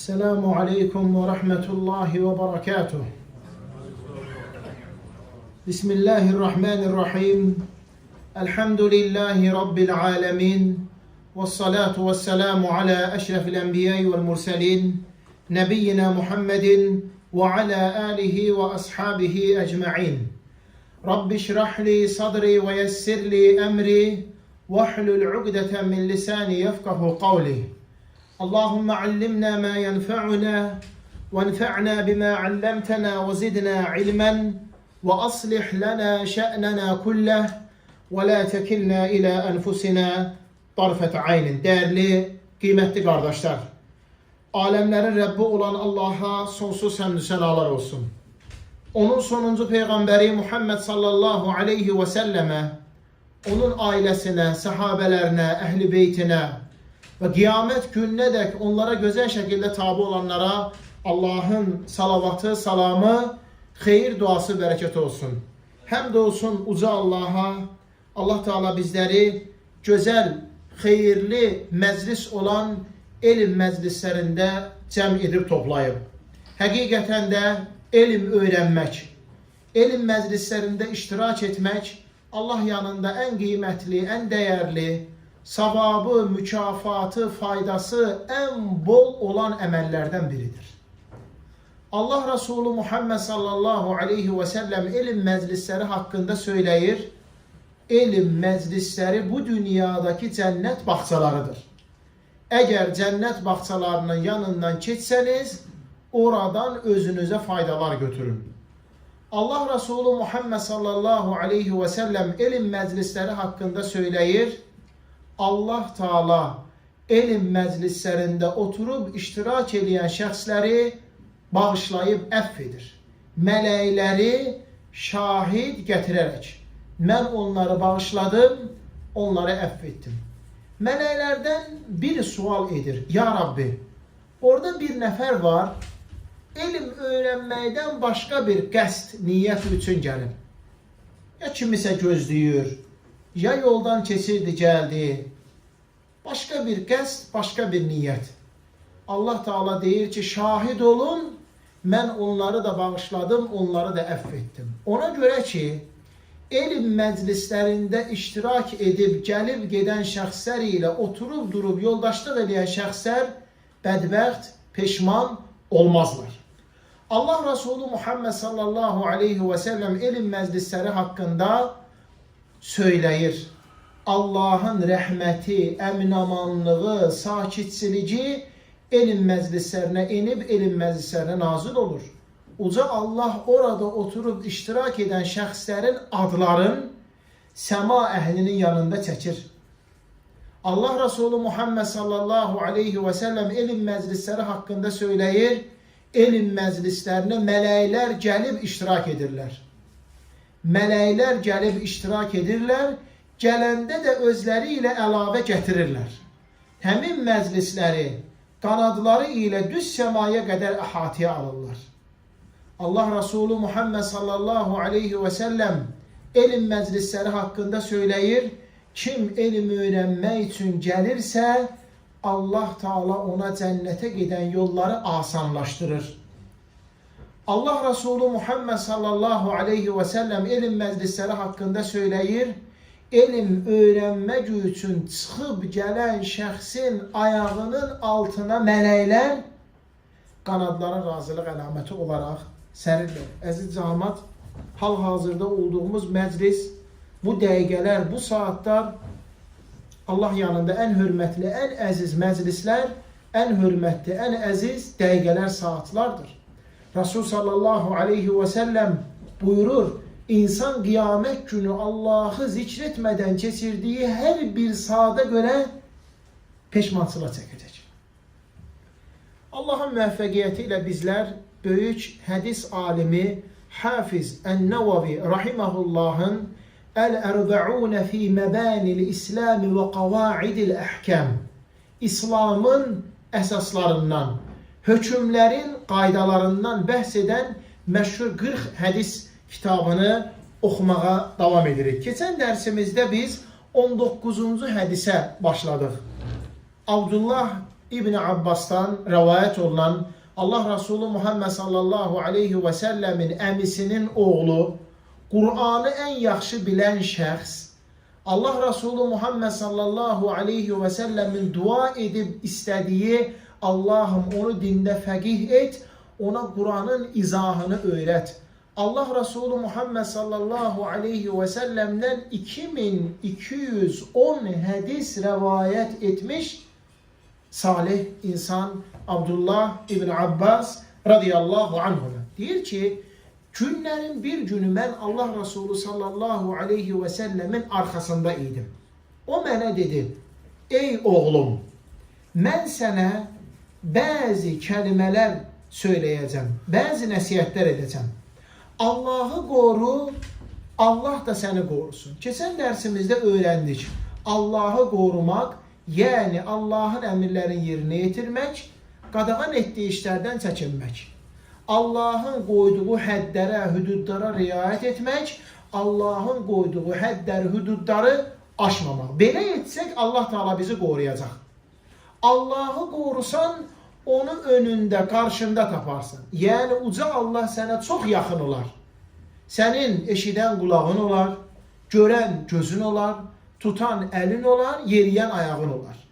Esselamu Aleyküm ve Rahmetullahi ve Berekatuhu. Bismillahirrahmanirrahim. Elhamdülillahi Rabbil alemin. Vessalatu vesselamu ala eşrefil enbiyayı vel murselin. Nebiyyina Muhammedin ve ala alihi ve ashabihi ecma'in. Rabbi şrahli sadri ve yessirli emri. Vahlul ugdeten min lisani yefkahu kavli. اللهم علمنا ما ينفعنا وانفعنا بما علمتنا وزدنا علما وأصلح لنا شأننا كله ولا تكلنا إلى أنفسنا طرفة عين. Değerli, kıymetli kardeşler, alemlerin Rabbi olan Allah'a sonsuz hamdü senalar olsun. Onun sonuncu peygamberi Muhammed sallallahu aleyhi ve selleme, onun ailesine, sahabelerine, ehli beytine ve kıyamet gününe dek onlara güzel şekilde tabi olanlara Allah'ın salavatı, salamı, hayır duası, bereket olsun. Hem de olsun uca Allah'a, Allah Teala bizleri güzel, hayırlı meclis olan ilim meclislerinde cem edip toplayıp, hakikaten de ilim öğrenmek, ilim meclislerinde iştirak etmek, Allah yanında en kıymetli, en değerli, savabı, mükafatı, faydası en bol olan emellerden biridir. Allah Resulü Muhammed sallallahu aleyhi ve sellem ilim meclisleri hakkında söyleyir. İlim meclisleri bu dünyadaki cennet bahçelarıdır. Eğer cennet bahçelarının yanından geçseniz, oradan özünüze faydalar götürün. Allah Resulü Muhammed sallallahu aleyhi ve sellem ilim meclisleri hakkında söyleyir. Allah Teala ilim meclislerinde oturup iştirak edən şəxsləri bağışlayıp affedir. Mələkləri şahid gətirərək, mən onları bağışladım, onları affettim. Mələklərdən biri sual edir, ya Rabbi, orada bir nəfər var, ilim öyrənməkdən başqa bir qəsd, niyyət üçün gəlir. Ya kimisə gözləyir, ya yoldan keçirdi, geldi. Başka bir qəsd, başka bir niyyət. Allah Teala deyir ki, şahid olun, mən onları da bağışladım, onları da affettim. Ona göre ki, ilim meclislerinde iştirak edip, gelip gedən şəxslər ilə oturup durup yoldaşlıq edən şəxslər bədbəxt, peşman olmazlar. Allah Resulü Muhammed sallallahu aleyhi ve sellem ilim meclisleri hakkında söyleyir. Allah'ın rəhməti, əminamanlığı, sakitsiliği ilim meclislerine inip ilim meclislerine nazil olur. Uca Allah orada oturup iştirak eden şəxslərin adların səma əhlinin yanında çəkir. Allah Resulü Muhammed sallallahu aleyhi ve sellem ilim meclisleri hakkında söyleyir. İlim meclislerine mələklər gəlib iştirak edirlər. Mələklər gəlib iştirak edirlər. Gələndə də özləri ilə əlavə gətirirlər. Həmin məclisləri qanadları ilə düz səmaya qədər əhatəyə alırlar. Allah Resulü Muhammed sallallahu aleyhi ve sellem ilim məclisləri haqqında söyləyir. Kim ilim öyrənmək üçün gəlirsə, Allah Teala ona cənnətə gedən yolları asanlaşdırır. Allah Resulü Muhammed sallallahu aleyhi ve sellem ilim məclisləri haqqında söyləyir. İlim öğrenmek üçün çıxıb gələn şəxsin ayağının altına mələklər qanadların razılıq əlaməti olaraq sərirlər. Əziz cəmaət, hal-hazırda olduğumuz məclis, bu dəqiqələr, bu saatlar Allah yanında ən hörmətli, ən əziz məclislər, ən hörmətli, ən əziz dəqiqələr, saatlardır. Resul sallallahu aleyhi ve sellem buyurur, İnsan kıyamet günü Allah'ı zikretmeden geçirdiği her bir saate göre peşmançılığa çekecek. Allah'ın müvəffəqiyyətiyle bizler büyük hadis alimi Hafiz en-Nevevi rahimahullah'ın El-Erba'un fi Mebanil İslam ve Qavaidil Ahkam, İslam'ın esaslarından, hükümlerin qaydalarından bəhs edən məşhur 40 hadis kitabını oxumağa davam edirik. Keçən dərsimizdə biz 19-cu hədisə başladıq. Abdullah İbn Abbas'tan rivayet olunan Allah Resulü Muhammed sallallahu aleyhi ve sellemin əmisinin oğlu, Qur'anı en yaxşı bilen şəxs, Allah Resulü Muhammed sallallahu aleyhi ve sellemin dua edip istediği, Allah'ım onu dinde fəqih et, ona Kur'an'ın izahını öğret. Allah Resulü Muhammed sallallahu aleyhi ve sellem'den 2210 hadis rivayet etmiş salih insan Abdullah İbn Abbas radıyallahu anhuma. Deyir ki, günlerin bir günü ben Allah Resulü sallallahu aleyhi ve sellemin arkasında idim. O mənə dedi, ey oğlum, mən sənə bazı kelimeler söyleyeceğim, bazı nəsihətlər edeceğim. Allah'ı koru, Allah da seni korusun. Keçən dersimizde öğrendik. Allah'ı korumak, yani Allah'ın emirlerini yerine yetirmek, qadağan etdiyi işlerden çəkinmək. Allah'ın koyduğu həddlərə, hüdudlara riayet etmek, Allah'ın koyduğu həddləri, hüdudları aşmamaq. Belə etsək Allah Teala bizi koruyacaq. Allah'ı korusan, onu önünde, karşında taparsın. Yani uca Allah sana çok yakın olar. Senin eşiden kulağın olar, gören gözün olar, tutan elin olar, yeriyen ayağın olar.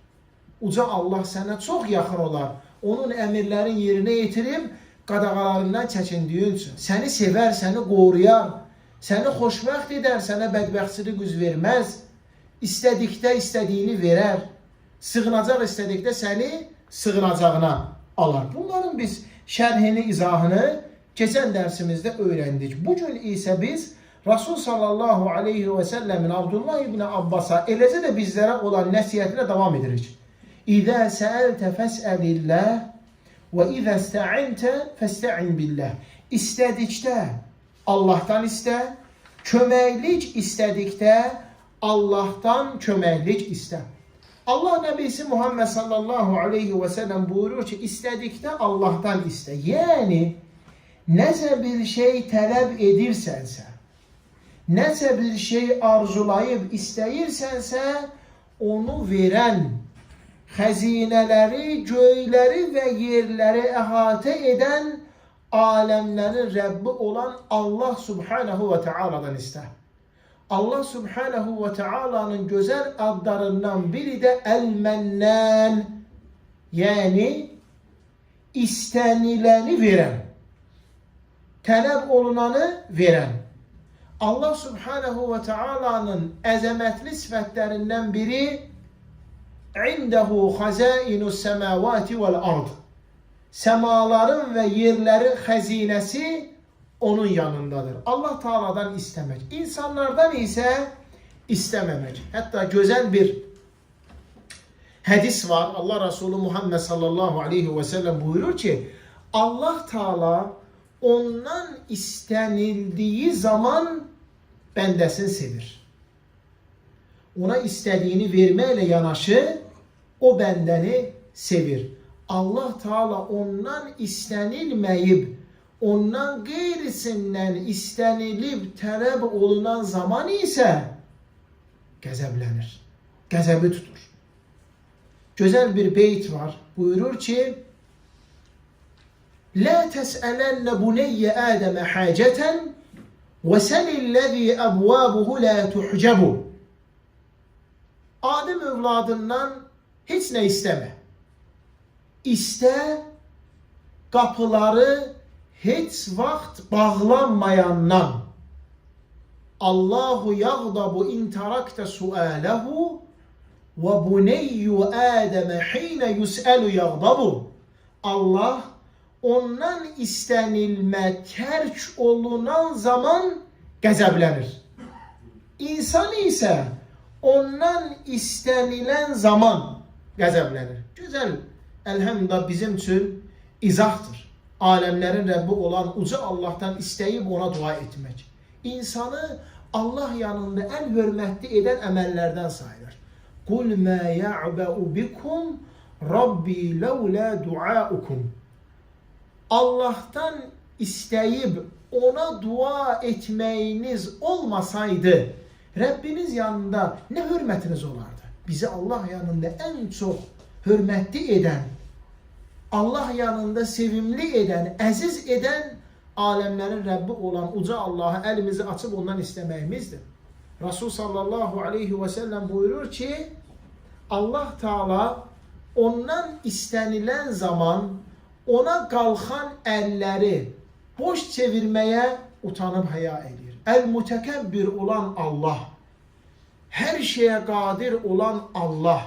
Uca Allah sana çok yakın olar. Onun emirlerin yerine yetirip qadağalarından çəkindiyin üçün. Səni sever, səni qoruyar, səni xoşbəxt edər, sənə bədbəxtçilik üz verməz. İstədikdə istədiyini verər. Sığınacaq istədikdə səni sığınacağına alar. Bunların biz şərhini, izahını keçən dərsimizdə öyrəndik. Bugün isə biz Resul sallallahu aleyhi ve sellemin Abdullah İbni Abbas'a eləcə də bizlərə olan nəsiyyətinə davam edirik. İzə səəlte fəsəlillah və izə istə'inte fəstə'in billah. İstədikdə Allah'tan istə, köməklik istədikdə Allah'tan köməklik istə. Allah Nebisi Muhammed sallallahu aleyhi ve sellem buyurur ki, istədikdə Allah'tan istə. Yani nəsə bir şey tələb edirsənsə, nəsə bir şey arzulayıb istəyirsənsə, onu verən, xəzinələri, göyləri və yerləri əhatə edən, aləmlərin Rəbbi olan Allah Subhanahu ve Taala'dan istə. Allah Subhanahu ve Taala'nın güzel adlarından biri de El-Mennan, yani istenileni veren, tələb olunanı veren. Allah Subhanahu ve Taala'nın əzəmətli sifətlərindən biri İndehu hazainus semavati vel ard. Semaların ve yerlerin xəzinəsi onun yanındadır. Allah Taala'dan istemek. İnsanlardan ise istememek. Hatta güzel bir hadis var. Allah Resulü Muhammed sallallahu aleyhi ve sellem buyurur ki, Allah Teala ondan istenildiği zaman bəndəsini sevir. Ona istediğini vermeyle yanaşı o bəndəni sevir. Allah Teala ondan istenilməyib, ondan qeyrisindən istenilib tələb olunan zaman isə qəzəblənir. Qəzəbi tutur. Güzel bir beyt var. Buyurur ki, La təsələnə buneyyə Ədəmə həcətən və səlilləzi əbvabuhu la tuhcabu. Adem övladından heç nə istəmə. İstə, qapıları heç vaxt bağlanmayandan. Allahu yağdabu in tarakta sualəhu və buneyyu Ədəmə hinə yusəlu yağdabu. Allah ondan istenilmə tərk olunan zaman qəzəblənir. İnsan isə ondan istenilen zaman qəzəblənir. Güzel, elhamdülillah bizim üçün izahdır. Alemlerin Rabbi olan uca Allah'tan isteyip ona dua etmek. İnsanı Allah yanında en hürmetli eden emellerden sayılır. Kul ma ya'ba'u bikum Rabbi lawla duaukum. Allah'tan isteyip ona dua etmeyiniz olmasaydı Rabbiniz yanında ne hürmetiniz olardı? Bizi Allah yanında en çok hürmetli eden, Allah yanında sevimli eden, əziz edən, aləmlərin Rəbbi olan uca Allah'a əlimizi açıb ondan istəməyimizdir. Rasul sallallahu aleyhi ve sellem buyurur ki, Allah Teala ondan istənilən zaman ona qalxan əlləri boş çevirməyə utanıb həya edir. El-mütekebbir olan Allah, her şeye qadir olan Allah,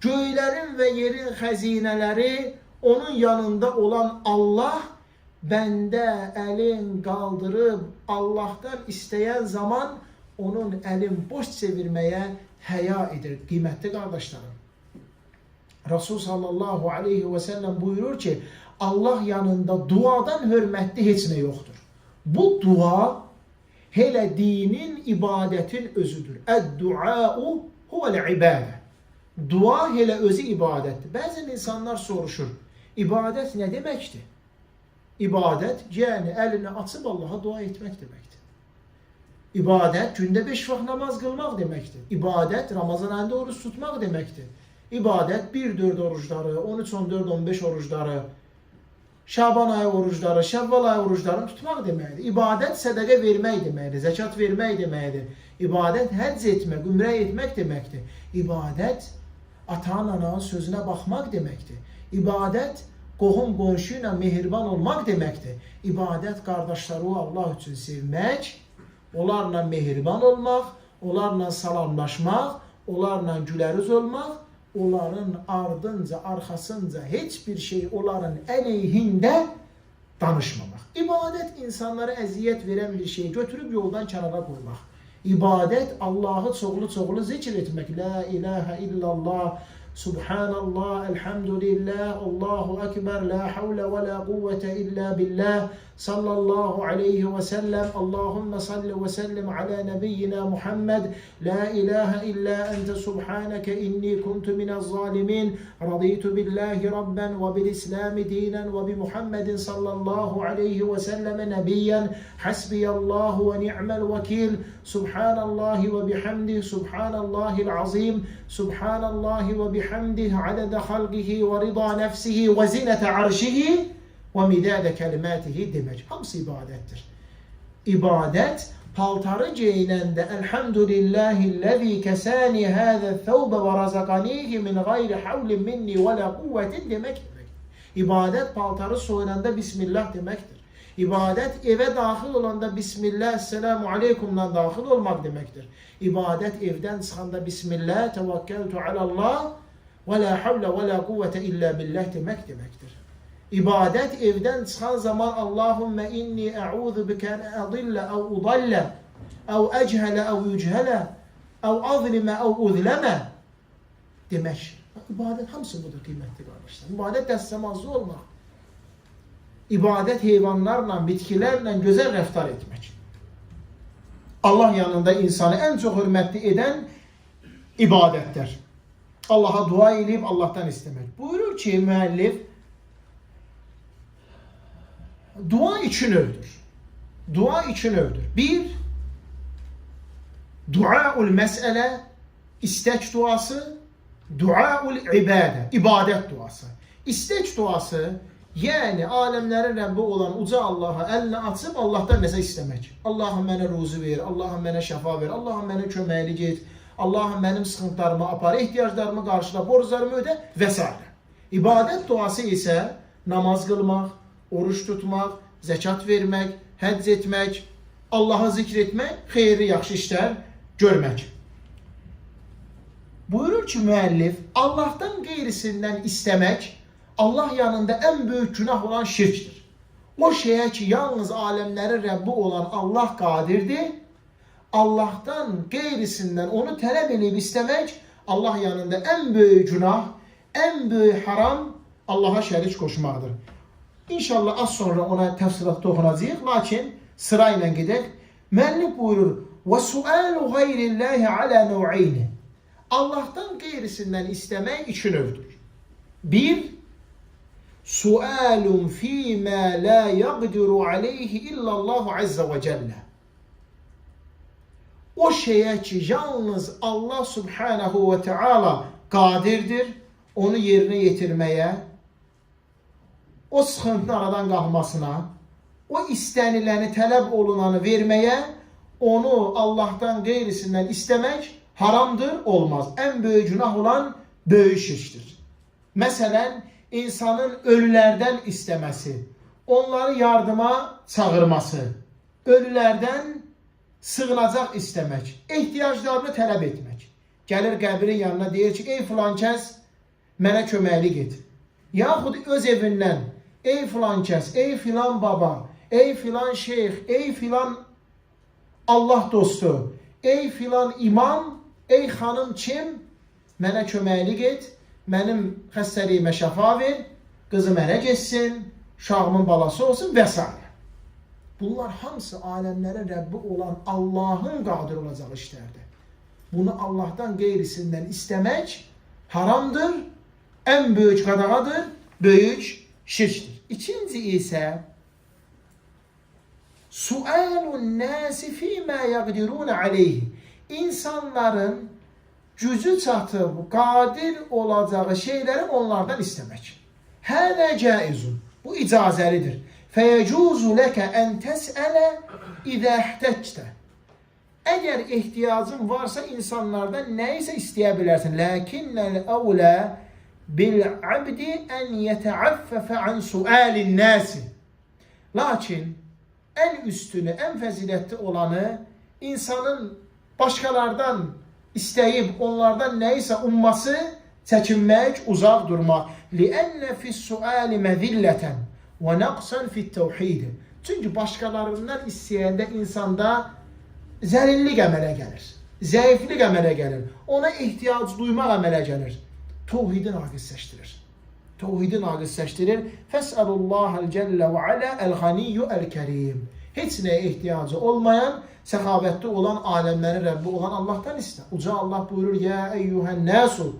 göylərin və yerin xəzinələri onun yanında olan Allah, bəndə əlin qaldırıb Allah'tan istəyən zaman onun əlin boş çevirməyə həya edir. Qiymətli qardaşlarım, Rasul sallallahu aleyhi ve sellem buyurur ki, Allah yanında duadan hörmətli heç nə yoxdur. Bu dua hele dinin, ibadetin özüdür. Ed-dua'u huvel-ibadə. Dua hele özü ibadettir. Bəzən insanlar soruşur, ibadet ne deməkdir? İbadet, yani elini açıb Allah'a dua etmək deməkdir. İbadet, gündə 5 vaxt namaz qılmaq deməkdir. İbadet, Ramazan ayında oruç tutmaq deməkdir. İbadet, 1-4 oruçları, 13-14-15 oruçları, Şaban ayı oruçları, Şevval ayı oruçlarını tutmaq deməkdir. İbadet, sədəqə vermək deməkdir, zəkat vermək deməkdir. İbadet, həcc etmək, ümrə etmək deməkdir. İbadet, ata-ananın sözünə baxmaq deməkdir. İbadet, qohum qonşu ilə mehriban olmaq deməkdir. İbadet, qardaşları Allah üçün sevmək, onlarla mehriban olmaq, onlarla salamlaşmaq, onlarla gülərüz olmaq, onların ardınca, arxasınca heç bir şey onların əleyhində danışmamaq. İbadet insanlara əziyyət verən bir şey götürüb yoldan kənara qoymaq. İbadet Allah'ı çoxlu zikr etmək. La ilahe illallah, Subhanallah, elhamdülillah, Allahu ekber, la havle ve la kuvvete illa billah, sallallahu aleyhi ve sellem, Allahümme salli ve sellim ala nebiyyina Muhammed, la ilahe illa ente subhaneke inni kuntu minez zalimin, raditu billahi rabben ve bil islami dinen ve bi Muhammedin sallallahu aleyhi ve selleme nebiyyen, hasbiyallahu ve ni'mel vekil, subhanallahi ve bihamdih, subhanallahil azim, subhanallahi ve bihamdih, adede halqihi ve rida nefsihi ve zinete arşihi ve midade kelimatihi demek. Hamısı ibadettir. İbadet, paltarı giyinende elhamdülillahillezî kesâni hâze thawbe ve razaqanihi min gayri havlin minni ve la kuvvetin demek. İbadet, paltarı soyunanda Bismillah demektir. İbadet, eve dahil olanda Bismillah, Esselamu Aleyküm'den dahil olmak demektir. İbadet, evden çıkanda Bismillah, Tevekkeltu alallah ve la havle ve la kuvvete illa billah demek demektir. İbadet, evden çıkan zaman Allahümme inni e'udhu bike en adille ev udalle ev echele ev yüchele ev azlime ev uzleme demek. İbadet hamısı budur kıymetli kardeşler. İbadet dəstəmazlı olmaq. İbadet heyvanlarla, bitkilerle güzel rəftar etmek. Allah yanında insanı en çok hürmetli eden ibadetler. Allah'a dua edip Allah'tan istemek. Buyurur ki müellif, dua için övdür. Dua için övdür. Bir, duaul mesele, istek duası, duaul ibade, ibadet duası. İstek duası, yani alemlerin Rabbi olan uca Allah'a elini açıp Allah'tan nəsə istemek. Allah'ım mənə ruzu ver, Allah'ım mənə şəfa ver, Allah'ım mənə köməkli get, Allah'ım mənim sıxıntılarımı apar, ehtiyaclarımı qarşıla, borclarımı ödə və s. İbadet duası ise namaz qılmaq, oruç tutmaq, zəkat vermək, həcc etmək, Allah'a zikr etmək, xeyirli yaxşı işlər görmək. Buyurur ki müellif, Allah'tan qeyrisindən istemək, Allah yanında en büyük günah olan şirktir. O şeye ki yalnız alemlerin Rabbi olan Allah qadirdir. Allah'tan qeyrisindən onu tələb edib istemək, Allah yanında en büyük günah, en büyük haram Allah'a şərik koşmaqdır. İnşallah az sonra ona təfsilat toxunacağıq, lakin sırayla gedək. Müellif buyurur, وَسُؤَالُ غَيْرِ اللّٰهِ عَلَى نَوْعَيْنِ Allah'tan qeyrisindən istemək iki növdür. Bir, sualun fîmâ lâ yaqdiru aleyhi illallahu azze ve celle. O şeye ki yalnız Allah subhanahu ve teala kadirdir, onu yerine getirmeye o sıxıntının aradan qalxmasına, o istəniləni, tələb olunanı verməyə, onu Allahdan qeyrisindən istəmək haramdır, olmaz. Ən böyük günah olan böyük şirkdir. Məsələn, insanın ölülərdən istəməsi, onları yardıma çağırması, ölülərdən sığınacaq istəmək, ehtiyaclarını tələb etmək. Gəlir qəbrin yanına deyir ki, ey filan kəs, mənə köməklik et. Yaxud öz evindən, ey filan kəs, ey filan baba, ey filan şeyx, ey filan Allah dostu, ey filan imam, ey xanım kim, mənə köməklik et, mənim xəstəliyimə şəfa ver, qızım ərə geçsin, şahımın balası olsun və s. Bunlar hamısı aləmlərin Rəbbi olan Allahın qadir olacağı işlərdir. Bunu Allahdan qeyrisindən istəmək haramdır, ən böyük qadağadır, böyük şirkdir. İkinci isə sualun nasi fima yaqdirun alayhi. İnsanların gücü çatıb qadir olacağı şeyləri onlardan istəmək. Hədə caizun. Bu icazəlidir. Fəyecuzu ləkə ən təsələ idə ihtəcdə. Əgər ehtiyacın varsa insanlardan nə isə istəyə bilərsən. Lakinnəl əvlə bil-abdi ən yətəaffəfə an sualin nasi. Lakin ən üstünü, ən fəzilətli olanı insanın başqalardan istəyib onlardan nə isə umması, çəkinmək, uzaq durmaq. Li'ənnə fis-suali məzillətən və nəqsən fit-təvhid. Çünki başqalarından istəyəndə insanda zərillik əmələ gəlir, zəiflik əmələ gəlir, ona ehtiyac duymaq əmələ gəlir. Təvhidi naqisləşdirir. Təvhidi naqisləşdirir. Fəsəlullahəl cəllə və alə əl-ğaniyyü əl-kərim. Heç nəyə ehtiyacı olmayan, səxavətli olan, aləmlərin Rəbbi olan Allahdan istə. Uca Allah buyurur, Yə əyyuhən nəsu,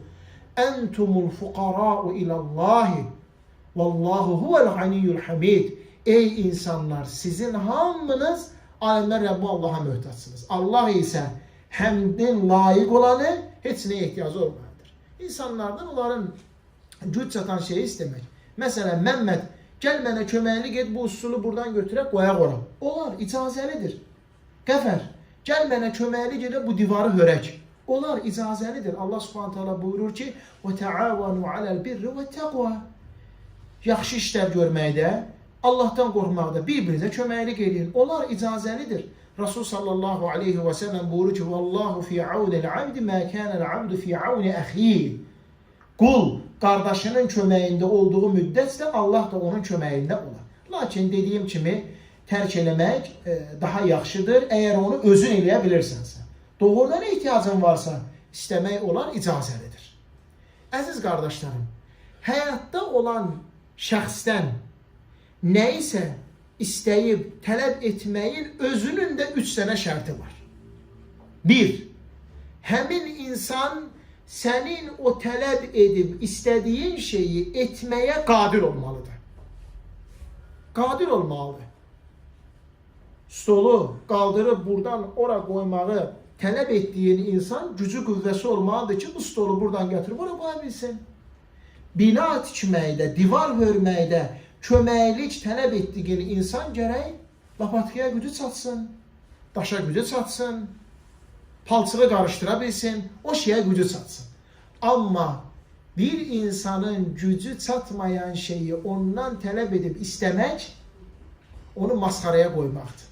əntumul fuqara'u ilallahi, vallahu huvəl-ğaniyyül hamid. Ey insanlar, sizin hamınız aləmlər Rəbbi Allaha möhtaçsınız. Allah isə həmdin layiq olanı, heç nəyə ehtiyacı olmayandır. İnsanlardan onların güc çatan şeyi istəmək. Məsələn, Məmməd, gəl mənə köməklik et, bu usulu buradan götürək, qoyaq ora. Olar, icazəlidir. Qəfər, gəl mənə köməklik et, bu divarı hörək. Olar, icazəlidir. Allah Subhanahu taala buyurur ki, وَتَعَاوَنُوا عَلَى الْبِرِّ وَالتَّقْوَى. Yaxşı işlər görməkdə, Allahdan qorxmaqda bir-birinizə köməklik edin. Onlar icazəlidir. Rasul sallallahu aleyhi və səlləm buyurur ki, Vallahu fi aunil abdi mə kənəl abdu fi auni əxi. Qul qardaşının köməyində olduğu müddətdə Allah da onun köməyində olar. Lakin dediyim kimi tərk eləmək daha yaxşıdır, əgər onu özün eləyə bilirsənsə. Doğrudan ehtiyacın varsa istəmək olar, icazəlidir. Əziz qardaşlarım, həyatda olan şəxsdən nə isə istəyib, tələb etməyin özünün də 3 dənə şərti var. 1. Həmin insan sənin o tələb edib istədiyin şeyi etməyə qadir olmalıdır. Qadir olmalıdır. Stolu qaldırıb buradan ora qoymağı tələb etdiyin insan gücü qüvvəsi olmalıdır ki, bu stolu buradan götürüb ora qoya bilsin. Bina tikməkdə, divar hörməkdə köməklik tələb etdiyin insan gərək lapatkaya gücü çatsın, daşa gücü çatsın, palçığı qarışdıra bilsin, o şeyə gücü çatsın. Amma bir insanın gücü çatmayan şeyi ondan tələb edib istəmək, onu masxaraya qoymaqdır.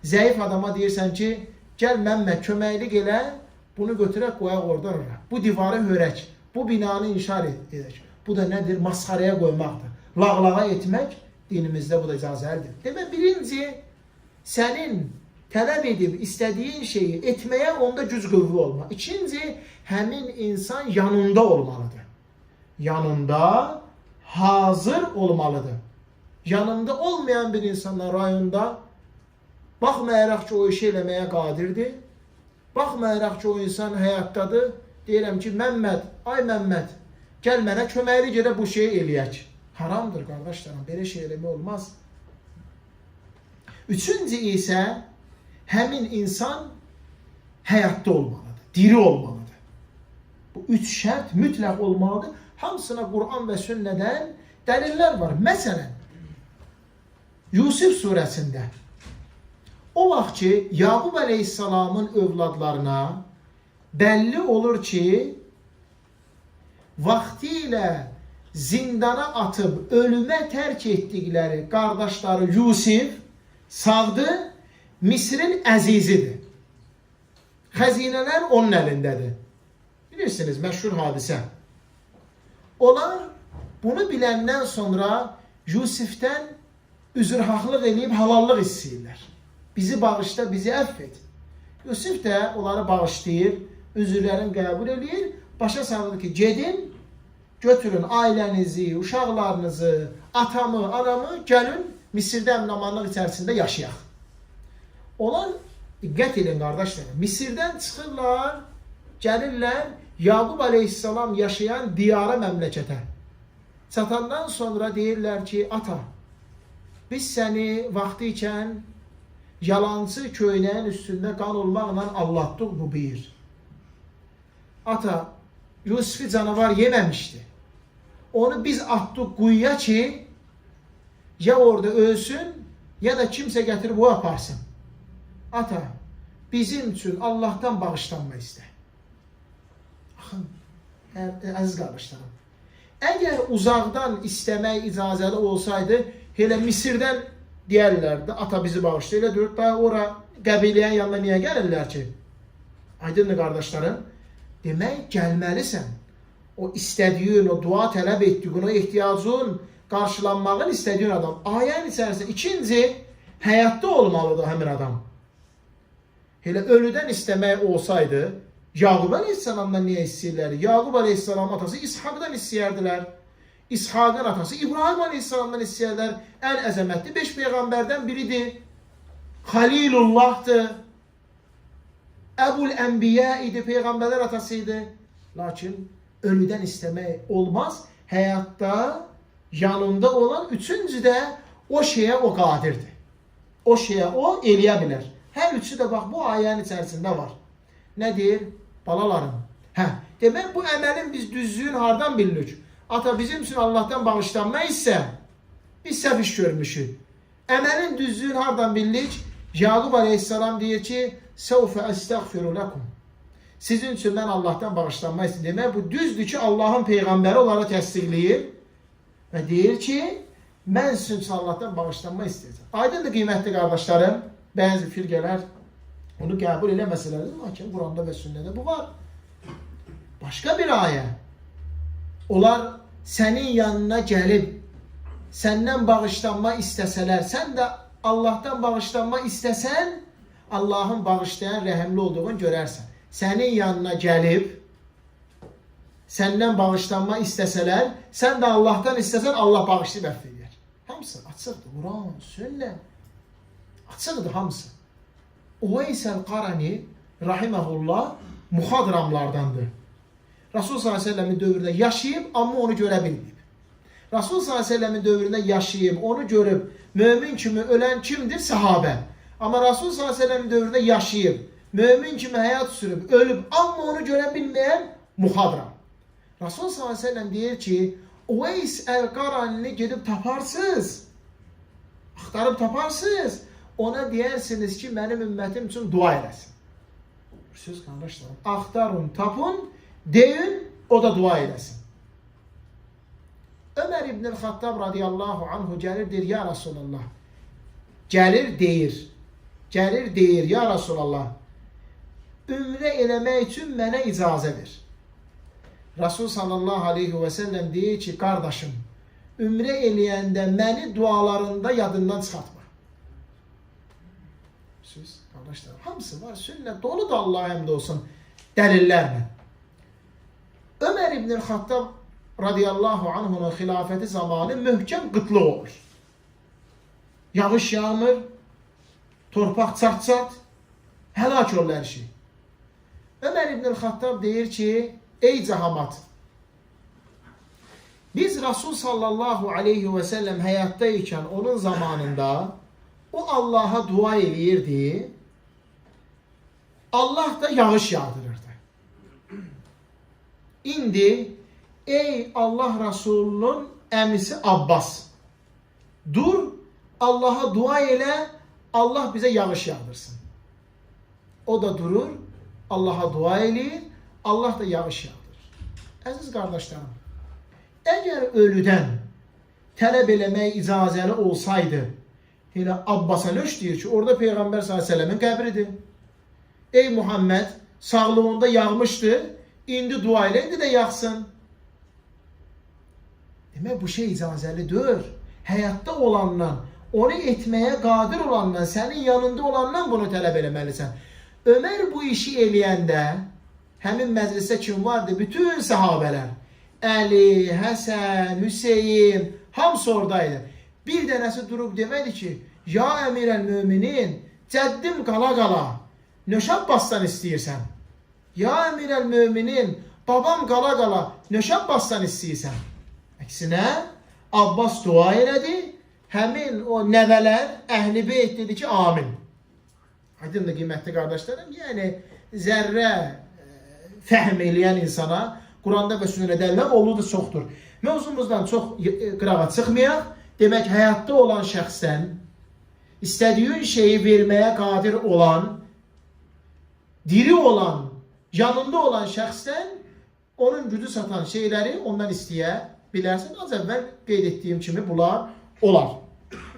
Zəif adama deyirsən ki, gəl Məmməd köməklik elə, bunu götürək qoyaq oradan ora. Bu divarı hörək, bu binanı inşa edək. Bu da nədir? Masxaraya qoymaqdır. Lağlağa etmək dinimizdə bu da icazəlidir. Demək, birinci, sənin tələb edib istədiyin şeyi etməyə onda güc qüvvə olmaq. İkinci, həmin insan yanında olmalıdır. Yanında hazır olmalıdır. Yanında olmayan bir insanlar rayonda baxmayaraq ki, o işi eləməyə qadirdir. Baxmayaraq ki, o insan həyatdadır. Deyirəm ki, Məmməd, ay Məmməd, gəl mənə köməklik elə bu şeyi eləyək. Haramdır, qardaşlarım, belə şey eləmək olmaz. Üçüncü isə, həmin insan həyatda olmalıdır, diri olmalıdır. Bu 3 şərt mütləq olmalıdır. Hamısına Quran və sünnədən Dəlillər var. Məsələn, Yusuf surəsində o vaxt ki, Yaqub əleyhissalamın övladlarına bəlli olur ki, vaxtilə zindana atıb ölümə tərk etdikləri qardaşları Yusuf sağdır, Misrin əzizidir. Xəzinələr onun əlindədir. Bilirsiniz, məşhur hadisə. Onlar bunu biləndən sonra Yusifdən üzrxahlıq eləyib halallıq istəyirlər. Bizi bağışla, bizi əff et. Yusif də onları bağışlayır, üzrlərini qəbul edir. Başa salır ki, gedin, götürün ailənizi, uşaqlarınızı, atamı, anamı, gəlin Misirdə əmin-amanlıq içərisində yaşayaq. Onlar, diqqət edin qardaşlar, Misirdən çıxırlar, gəlirlər Yaqub əleyhissalam yaşayan diyara məmləkətə. Çatandan sonra deyirlər ki, ata, biz səni vaxtı ikən yalancı köynəyin üstündə qan olmaqla allatdıq, bu bir. Ata, Yusifi canavar yeməmişdi. Onu biz atdıq quyuya ki, ya orada ölsün, ya da kimsə gətirib o aparsın. Ata, bizim üçün Allah'tan bağışlanma istə. Baxın, əziz qardaşlarım, əgər uzaqdan istəmək icazəli olsaydı, elə Misirdən deyərlərdi, ata bizi bağışla, elə deyir, daha ora qəbiləyin yanına niyə gəlirlər ki? Aydındır qardaşlarım, demək gəlməlisən. O istədiyin, o dua tələb etdiyin, o ehtiyacın qarşılanmağın istədiyin adam. Ayənin içərisində ikinci, həyatda olmalıdır həmin adam. Elə ölüdən istəmək olsaydı, Yaqub əleyhissalamdan niyə istəyirlər? Yaqub əleyhissalamın atası İshaqdan istəyərdilər. İshaqın atası İbrahim əleyhissalamdan istəyərlər. Ən əzəmətli 5 peyğəmbərdən biridir. Xalilullahdır. Əbul Ənbiya idi, peyğəmbərlər atasıydı. Lakin ölüdən istəmək olmaz. Həyatda yanında olan üçüncü də o şeyə o qadirdir. O şeyə o eləyə bilər. Hər üçü də bax bu ayənin içərisində var. Nə deyir? Balalarım. Demək bu əməlin biz düzlüyün hardan bilirik? Ata bizim üçün Allah'tan bağışlanma isə biz səhv iş görmüşük. Əməlin düzlüyün hardan bilirik? Yaqub əleyhissalam deyir ki, Səvfə əstəğfiru ləkum. Sizin üçün mən Allah'tan bağışlanma istəyir. Demək bu düzdür ki, Allah'ın peyğəmbəri onları təsdiqləyir və deyir ki, mən sizin üçün Allah'tan bağışlanma istəyəcəm. Aydındır qiymətli qardaşlarım, bəzi firqələr onu qəbul eləməsələrdir, lakin Quranda və sünnədə bu var. Başqa bir ayə. Onlar sənin yanına gəlib, səndən bağışlanma istəsələr, sən də Allah'tan bağışlanma istəsən, Allah'ın bağışlayan, rəhimli olduğunu görərsən. Sənin yanına gəlib, səndən bağışlanma istəsələr, sən də Allah'tan istəsən, Allah bağışlayıb əfv edər. Hamısı açıqdır. Quran, sünnə. Açıqdır hamısı. Uveysel Qarani rahimehullah muhadramlardandır. Rasul sallallahu aleyhi ve sellemin dövründə yaşayıb, amma onu görə bilməyib. Rasul sallallahu aleyhi ve sellemin dövründə yaşayıb, onu görüb, mömin kimi ölən kimdir? Sahabə. Amma Rasul sallallahu aleyhi ve sellemin dövründə yaşayıb, mömin kimi həyat sürüb, ölüb, amma onu görə bilməyən muhadram. Rasul sallallahu aleyhi ve sellem deyir ki, Uveys el-Qaranini gedib taparsınız, axtarıb taparsınız, ona deyersiniz ki, mənim ümmətim üçün dua eləsin. Söz qardaşlarım, axtarın, tapın, deyin, o da dua eləsin. Ömer İbn-i Xattab radiyallahu anhu gəlir, deyir, ya Resulallah. Gəlir, deyir, ya Resulallah. Ümrə eləmək üçün mənə icazə ver. Rasul sallallahu aleyhi ve sellem deyir ki, qardaşım, ümrə eləyəndə məni dualarında yadından çıxartma. Söz, qardaşlar, hamısı var, sünnət dolu da Allah'a həmd olsun dəlillərlə. Ömer İbn-i Xattab radiyallahu anhunun xilafəti zamanı möhkəm qıtlıq olur. Yağış yağmır, torpaq çat-çat, həlak olur hər şey. Ömer İbn-i Xattab deyir ki, ey cahamat, biz Rasul sallallahu aleyhi ve sellem həyatdayken onun zamanında o Allah'a dua eləyirdi, Allah da yağış yağdırırdı. İndi ey Allah Resulünün əmisi Abbas. Dur, Allaha dua elə, Allah bizə yağış yağdırsın. O da durur, Allaha dua eləyir, Allah da yağış yağdırır. Əziz qardaşlarım, əgər ölüdən tələb eləmək icazəli olsaydı, elə Abbasa nöş deyir ki, orada Peyğəmbər s.ə.v-in qəbridir. Ey Muhammed, sağlığında yağmışdı, indi dua elə, indi də yağsın. Demək, bu şey icazəli deyil. Həyatda olandan, onu etməyə qadir olandan, sənin yanında olandan bunu tələb eləməlisən. Ömər bu işi eləyəndə, həmin məclisdə kim vardı? Bütün səhabələr. Əli, Həsən, Hüseyin, hamısı oradaydı. Bir dənəsi durub demədi ki, ya əmirəl müminin, cəddim qala-qala, nöş Abbasdan istəyirsən? Ya əmirəl müminin, babam qala-qala, nöş Abbasdan istəyirsən? Əksinə, Abbas dua elədi, həmin o nəvələr, əhl-i beyt dedi ki, amin. Aydındır, qiymətli qardaşlarım, yəni zərrə fəhm eləyən insana Quranda və sünnədə dəlillər olur da çoxdur. Mövzumuzdan çox qırağa çıxmayaq. Demək, həyatda olan şəxsdən istədiyin şeyi verməyə qadir olan, diri olan, yanında olan şəxsdən onun gücü satan şeyləri ondan istəyə bilərsən. Az əvvəl qeyd etdiyim kimi bunlar olar.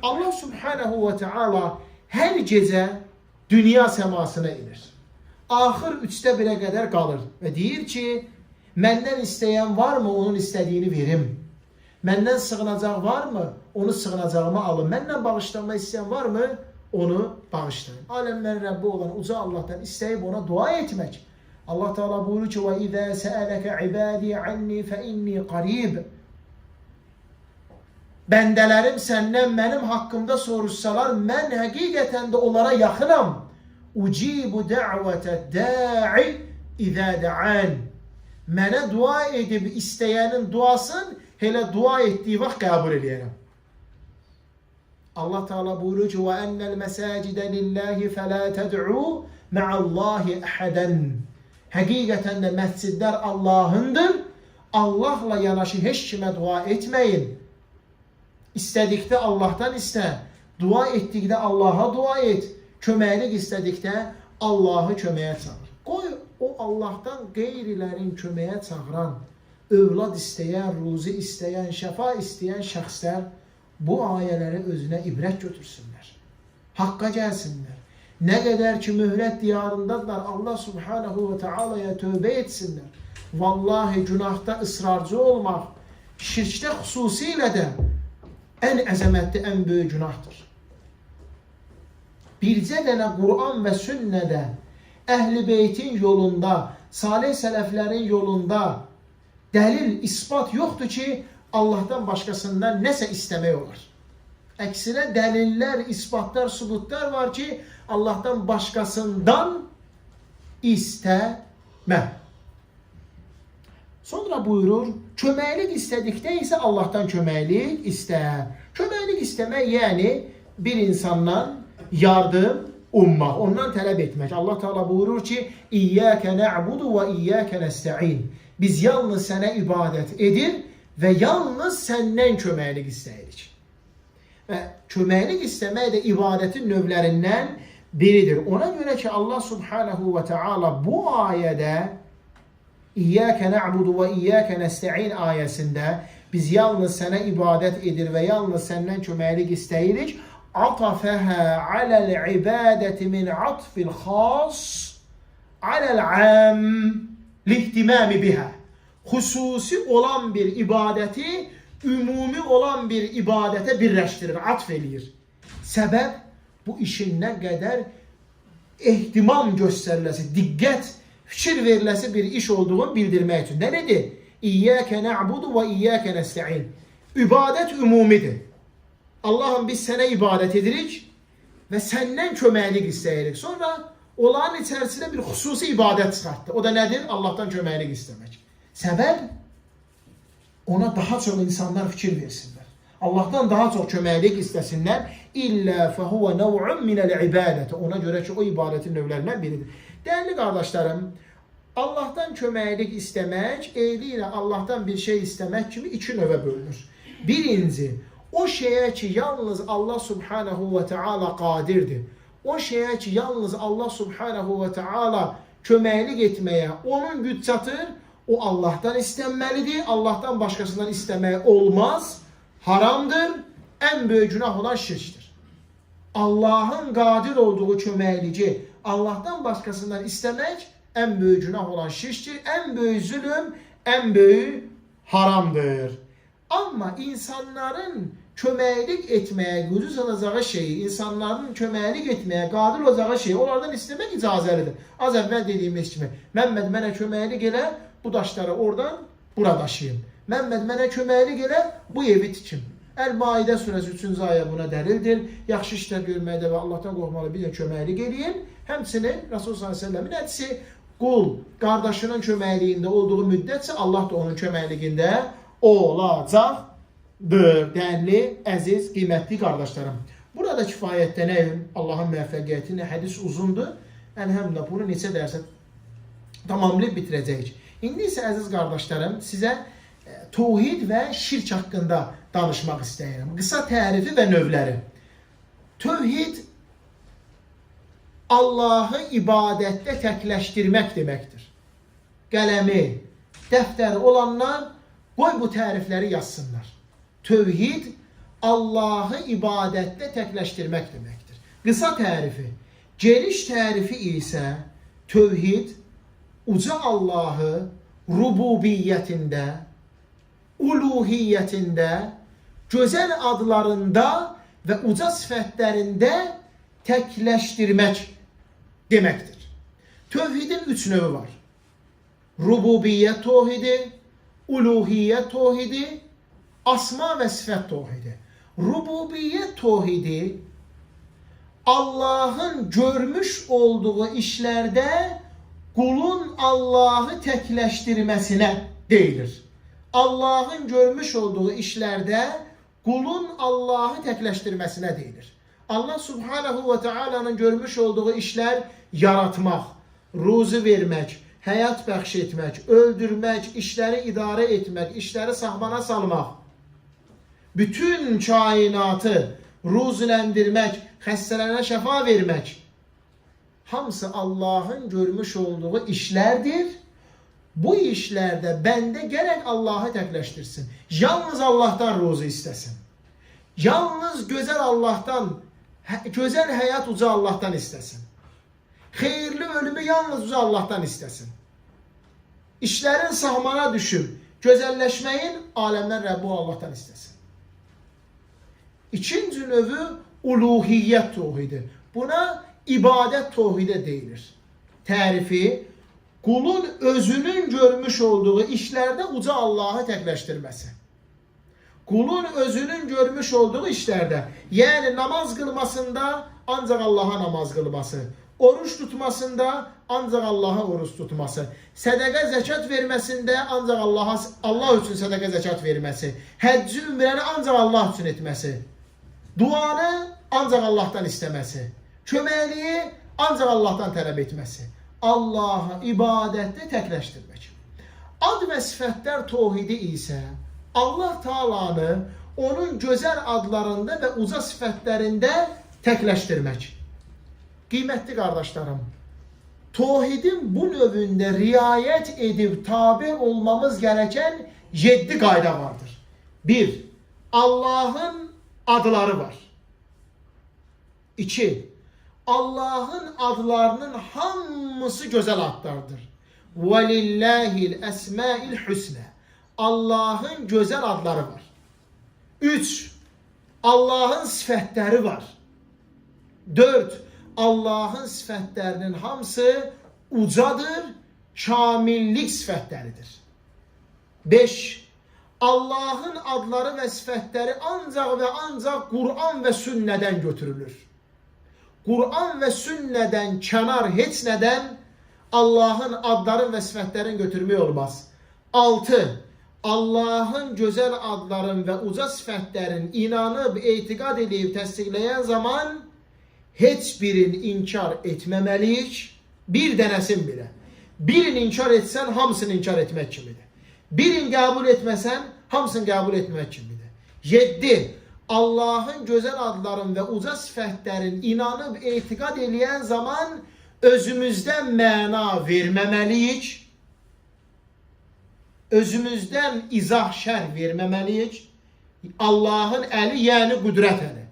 Allah subhanahu və teala hər gecə dünya səmasına inir. Axır 3də 1-ə qədər qalır və deyir ki, məndən istəyən varmı, onun istədiyini verim. Məndən sığınacaq varmı, onu sığınacağımı alın. Məndən bağışlanma istəyən varmı, onu bağışlayın. Aləmlərin Rəbbi olan uca Allahdan istəyib ona dua etmək. Allah Teala buyurur ki, وَإِذَا سَأَلَكَ عِبَادِي عَنِّي فَإِنِّي قَرِيبٌ. Bəndələrim səndən mənim haqqımda soruşsalar, mən həqiqətən də onlara yaxınam. Ucibu da'vətə da'i izə da'an. Mənə dua edib istəyənin duasını elə dua etdiyi vaxt qəbul edərəm. Allah Teala buyurur ki, وَأَنَّ الْمَسَاجِدَ لِلَّهِ فَلَا تَدْعُوا مَعَ اللّٰهِ أَحَدًا. Həqiqətən də məscidlər Allahındır. Allahla yanaşı heç kimə dua etməyin. İstədikdə Allahdan istə, dua etdikdə Allaha dua et, köməklik istədikdə Allahı köməyə çağır. Qoy o Allahdan qeyrilərin köməyə çağıran, övlad istəyən, ruzi istəyən, şəfa istəyən şəxslər bu ayələri özünə ibrət götürsünlər. Haqqa gəlsinlər. Nə qədər ki mühlət diyarındadırlar, Allah subhanahu və teala'ya tövbə etsinlər. Vallahi günahda ısrarcı olmaq, şirkdə xüsusilə də ən əzəmətli, ən böyük günahdır. Bircə dənə Quran və sünnədə, əhl-i beytin yolunda, salih sələflərin yolunda dəlil, ispat yoxdur ki, Allahdan başqasından nəsə istəmək olar. Əksinə dəlillər, isbatlar, sübutlar var ki, Allahdan başqasından istəmə. Sonra buyurur, köməklik istədikdə isə Allahdan köməklik istə. Köməklik istəmək, yəni bir insandan yardım ummaq, ondan tələb etmək. Allah Teala buyurur ki, İyyəkə nə'budu və iyyəkə nəstə'in. Biz yalnız sənə ibadət edir və yalnız səndən köməklik istəyirik. Və köməklik istəmək də ibadətin növlərindən biridir. Ona görə ki, Allah subhanahu və teala bu ayədə İyyəkə nə'budu və iyyəkə nəstə'in ayəsində biz yalnız sənə ibadət edir və yalnız səndən köməklik istəyirik. Atafəhə aləl-ibadəti min atfil xas aləl-əm lihtimami bihə. Xüsusi olan bir ibadəti ümumi olan bir ibadətə birləşdirir, atf eləyir. Səbəb bu işin nə qədər ehtimam göstəriləsi, diqqət, fikir veriləsi bir iş olduğunu bildirmək üçün. Nə nedir? İyyəkə nə'budu və iyyəkə nəstə'in. İbadət ümumidir. Allah'ım biz sənə ibadət edirik və səndən köməklik istəyirik. Sonra onların içərisində bir xüsusi ibadət çıxartdı. O da nədir? Allah'tan köməklik istəmək. Səbəb ona daha çox insanlar fikir versinlər. Allah'tan daha çox köməklik istəsinlər. İllə fəhuvə nəv'un minəl ibadət. Ona görə ki, o ibadətin növlərindən biridir. Dəyərli qardaşlarım, Allah'tan köməklik istəmək, eyli ilə Allah'tan bir şey istəmək kimi iki növə bölünür. Birinci, o şeyə ki, yalnız Allah subhanahu ve teala qadirdir. O şeyə ki, yalnız Allah subhanahu ve teala köməklik etməyə onun güc çatır, o Allah'tan istənməlidir. Allah'tan başkasından istemək olmaz. Haramdır. En büyük günah olan şirktir. Allah'ın qadir olduğu köməkliyi Allah'tan başkasından istemək en büyük günah olan şirktir. En büyük zulüm, en büyük haramdır. Ama insanların köməklik etməyə gücü alacağı şeyi, insanların köməklik etməyə qadir olacağı şeyi onlardan istemək icazəlidir. Az əvvəl dediyimiz kimi, Məmməd mənə köməklik elə, bu daşları oradan bura daşıyım. Məmməd mənə köməklik elə, bu evi tikim. Əl-Maidə surəsi 3-cü ayə buna dəlildir. Yaxşı işlər görməkdə və Allahdan qorxmalı bir də köməklik eləyin. Həmçinin Rasulullah s.ə.v-in hədisi, qul qardaşının köməkliyində olduğu müddətcə Allah da onun köməkliyində olacaqdır. Dəyərli, əziz, qiymətli qardaşlarım. Burada kifayətlənəyim. Allahın müvəffəqiyyətinə hədis uzundur. Əlhəmdülillah bunu neçə dərsə tamamlayıb bitirəcəyik. İndi isə əziz qardaşlarım, sizə tövhid və şirk haqqında danışmaq istəyirəm. Qısa tərifi və növləri. Tövhid Allahı ibadətdə təkləşdirmək deməkdir. Qələmi, dəftəri olanlar qoy bu tərifləri yazsınlar. Tövhid Allahı ibadətdə təkləşdirmək deməkdir. Qısa tərifi. Geniş tərifi isə tövhid uca Allahı rububiyyətində, uluhiyyətində, gözəl adlarında və uca sifətlərində təkləşdirmək deməkdir. Tövhidin 3 növü var. Rububiyyət tövhidi, uluhiyyət tövhidi, asma və sifət tövhidi. Rububiyyət tövhidi Allah'ın görmüş olduğu işlərdə kulun Allah'ı təkləşdirməsinə deyilir. Allah'ın görmüş olduğu işlərdə kulun Allah'ı təkləşdirməsinə deyilir. Allah subhanahu ve teala'nın görmüş olduğu işlər yaratmaq, ruzu vermək, həyat bəxş etmək, öldürmək, işləri idarə etmək, işləri sahmana salmaq, bütün kainatı ruzləndirmək, xəstələnə şəfa vermək, hamısı Allah'ın görmüş olduğu işlərdir. Bu işlərdə bəndə gərək Allah'ı təkləşdirsin. Yalnız Allah'tan ruzu istəsin. Yalnız gözəl Allah'tan, gözəl həyat uca Allah'tan istəsin. Xeyirli ölümü yalnız uca Allah'tan istəsin. İşlərin sahmana düşüb, gözəlləşməyin aləmdən Rəbbi Allah'tan istəsin. İkinci növü uluhiyyət tövhidi. Buna ibadət tövhidi deyilir. Tərifi, kulun özünün görmüş olduğu işlərdə uca Allah'ı təkləşdirməsi. Kulun özünün görmüş olduğu işlərdə, yəni namaz qılmasında ancaq Allah'a namaz qılması, oruç tutmasında ancaq Allah'a oruç tutması, sədəqə zəkat verməsində ancaq Allah üçün sədəqə zəkat verməsi, həcci ümrəni ancaq Allah üçün etməsi, duanı ancaq Allah'tan istəməsi, köməkliyi ancaq Allah'tan tələb etməsi, Allah'a ibadətdə təkləşdirmək. Ad və sifətlər tövhidi isə Allah Taala'nı onun gözəl adlarında və uca sifətlərində təkləşdirmək. Qiymətli qardaşlarım, tövhidin bu növündə riayət edib tabi olmamız gərəkən 7 qayda vardır. 1. Allah'ın adları var. 2. Allah'ın adlarının hamısı gözəl adlardır. وَلِلَّهِ الْأَسْمَاءِ الْحُسْنَى Allah'ın gözəl adları var. 3. Allah'ın sifətləri var. 4. Allah'ın sifətlərinin hamısı ucadır, kamillik sifətləridir. 5. Allah'ın adları və sifətləri ancaq və ancaq Kur'an və sünnədən götürülür. Kur'an və sünnədən kənar heç nədən Allah'ın adları və sifətlərini götürmək olmaz. 6. Allah'ın gözəl adların və uca sifətlərin inanıb, etiqad edib, təsdiqləyən zaman heç birini inkar etməməliyik, bir dənəsin belə. Birini inkar etsən, hamısını inkar etmək kimidir. Birini qəbul etməsən, hamısını qəbul etmək kimidir. 7. Allah'ın gözəl adların və uca sifətlərin inanıb etiqad eləyən zaman özümüzdən məna verməməliyik. Özümüzdən izah şərh verməməliyik. Allah'ın əli, yəni qüdrət əli.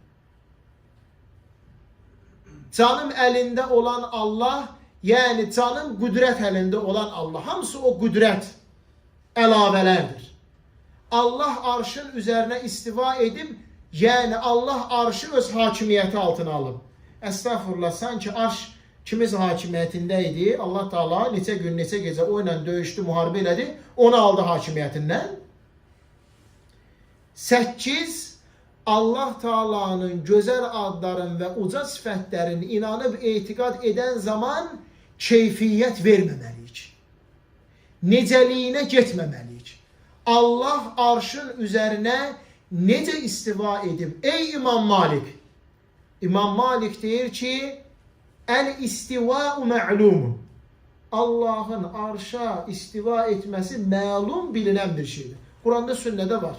Canım əlində olan Allah, yəni canım qüdrət əlində olan Allah. Hamısı o qüdrət əlavələrdir. Allah arşın üzərinə istiva edib, yəni Allah arşı öz hakimiyyəti altına alıb. Əstəğfurullah, sanki arş kimiz hakimiyyətində idi. Allah Teala neçə gün, neçə gecə o ilə döyüşdü, müharibə elədi, onu aldı hakimiyyətindən. 8. Allah Teala'nın gözəl adların və uca sifətlərin inanıb etiqad edən zaman keyfiyyət verməməliyik. Necəliyinə getməməliyik. Allah arşın üzərinə necə istiva edib? Ey İmam Malik! İmam Malik deyir ki, el-istiva'u ma'lum. Allah'ın arşa istiva etməsi məlum, bilinən bir şeydir. Kur'an'da, sünnədə var.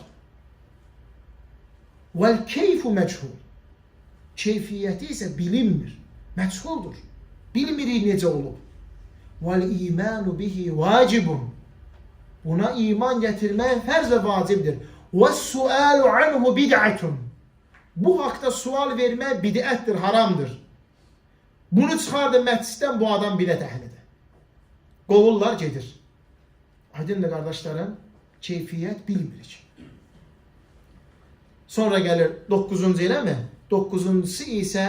Vel-keyfu meçhul. Keyfiyyəti isə bilinmir, məchuldur. Bilmirik necə olub. Vel-imanu bihi vacibun. Buna iman gətirmək fərz və vacibdir. Ve-sualu anhu bid'atun. Bu haqda sual vermək bid'ətdir, haramdır. Bunu çıxardı məhcisdən, bu adam bidət əhlidir. Qovurlar gedir. Aydındır qardaşlarım, keyfiyyət bilmirik. Sonra gəlir 9-cu eləmi? 9-cusu isə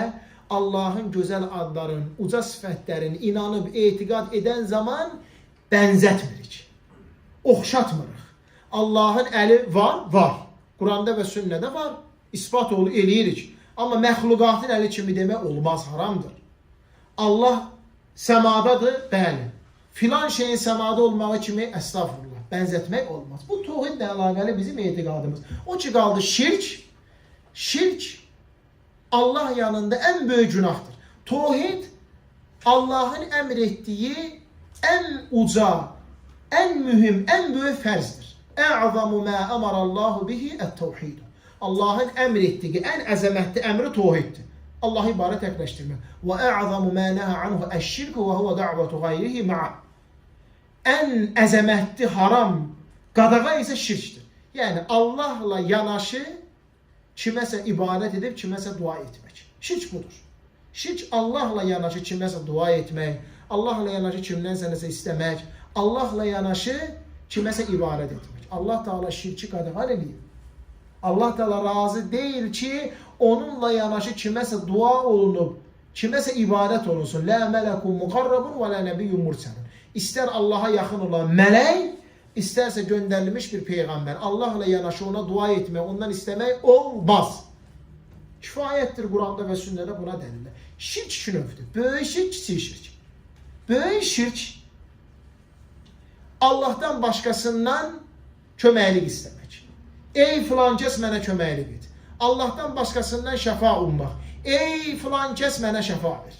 Allah'ın gözəl adların, uca sifətlərin inanıb etiqad edən zaman bənzətmirik. Oxşatmırıq. Allah'ın əli var, var. Kur'an'da və sünnədə var. İspat eləyirik. Amma məxluqatın əli kimi demək olmaz, haramdır. Allah səmadadır, bəli. Filan şeyin səmada olmağı kimi əstəğfurullah, bənzətmək olmaz. Bu tövhidlə əlaqəli bizim etiqadımız. O ki qaldı şirk. Şirk Allah yanında ən böyük günahdır. Tövhid Allah'ın əmr etdiyi ən uca, ən mühüm, ən böyük fərzdir. Ə'zamu mə əmərallahu bihi ət-tevhid. Allah'ın əmr etdiyi ən əzəmətli əmri tövhiddir. Allah'ı ibarət təkləşdirmək. Və ə'zamu mə nəhə anhu əş-şirku və huvə da'vatu qayrihi ma'a. Ən əzəmətli haram qadağa isə şirkdir. Yəni Allah'la yanaşı kiməsə ibarət edib kiməsə dua etmək. Şirk budur. Şirk Allah'la yanaşı kiməsə dua etmək, Allah'la yanaşı kimdənsə nəsə istəmək, Allah'la yanaşı kiməsə ibarət etmək. Allah Teala şirki qadağan edir. Allah Teala razı deyil ki, onunla yanaşı kiməsə dua olunub, kiməsə ibadət olunsun. La melekun muqarrabun və la nebiyyun mursalun. İstər Allah'a yaxın olan mələk, istərsə göndərilmiş bir peyğəmbər. Allah'la yanaşı ona dua etmək, ondan istəmək olmaz. Kifayətdir Kur'an'da və sünnədə buna dəlillər. Şirk iki növdür. Böyük şirk, kiçik şirk. Böyük şirk Allah'tan başqasından köməklik istəmək. Ey filan kəs mənə köməklik et. Allah'tan başqasından şəfa ummaq. Ey filan kəs mənə şəfa ver.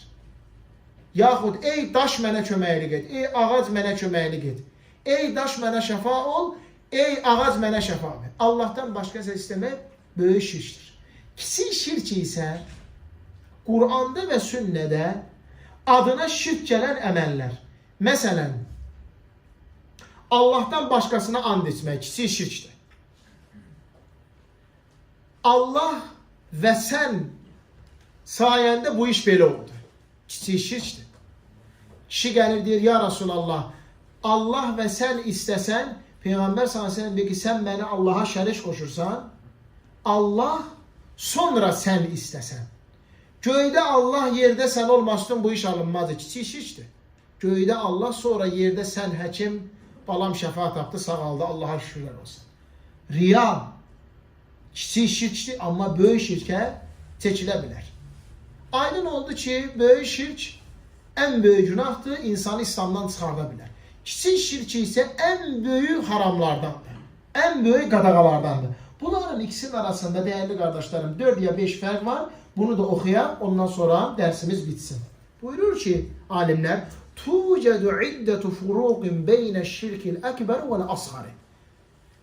Yaxud ey daş mənə köməklik et. Ey ağac mənə köməklik et. Ey daş mənə şəfa ol. Ey ağac mənə şəfa ver. Allah'tan başqası istəmək böyük şirkdir. Kiçik şirk isə Kur'an'da və sünnədə adına şirk gələn əməllər. Məsələn, Allah'tan başqasına and içmək kiçik şirkdir. Allah və sən sayəndə bu iş belə oldu. Kiçik şirkdir. Kişi gəlir deyir, ya Resulallah, Allah və sən istəsən, Peyğəmbər s.ə.v deyir ki, sən məni Allaha şərik qoşursan, Allah sonra sən istəsən. Göydə Allah, yerdə sən olmasın, bu iş alınmaz. Kiçik şirkdir. Göydə Allah, sonra yerdə sən həkim, balam şəfa tapdı, sağaldı, Allaha şükürlər olsun. Riya kiçik şirkdir, amma böyük şirkə çəkilə bilər. Aydın oldu ki, böyük şirk ən böyük günahdır, insanı İslamdan çıxarda bilər. Kiçik şirk isə ən böyük haramlardandır, ən böyük qadağalardandır. Bunların ikisinin arasında değerli kardeşlerim 4 ya 5 fərq var. Bunu da oxuyaq, ondan sonra dərsimiz bitsin. Buyurur ki alimlər, tucadu iddatu furuqin beynəş-şirkil əkbər vəl-asğari.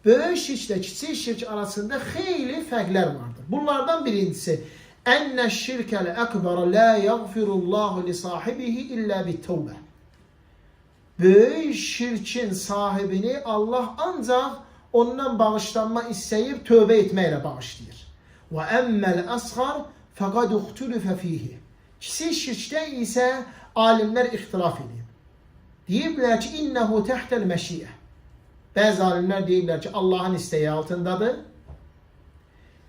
böyük şirklə kiçik şirk arasında xeyli fərqlər vardır. Bunlardan birincisi, ənnə şirkəl əkbərə la yəğfirullahu li sahibihi illə bit-tövbə. Böyük şirkin sahibini Allah ancaq ondan bağışlanma istəyib tövbə etməklə bağışlayır. Və əmməl əsğar fəqad uxtulifə fihi. Kiçik şirkdə isə alimlər ixtilaf edib. Deyiblər ki, innəhu təhtəl məşiyyə. Bəzi alimlər deyirlər ki, Allahın istəyi altındadır.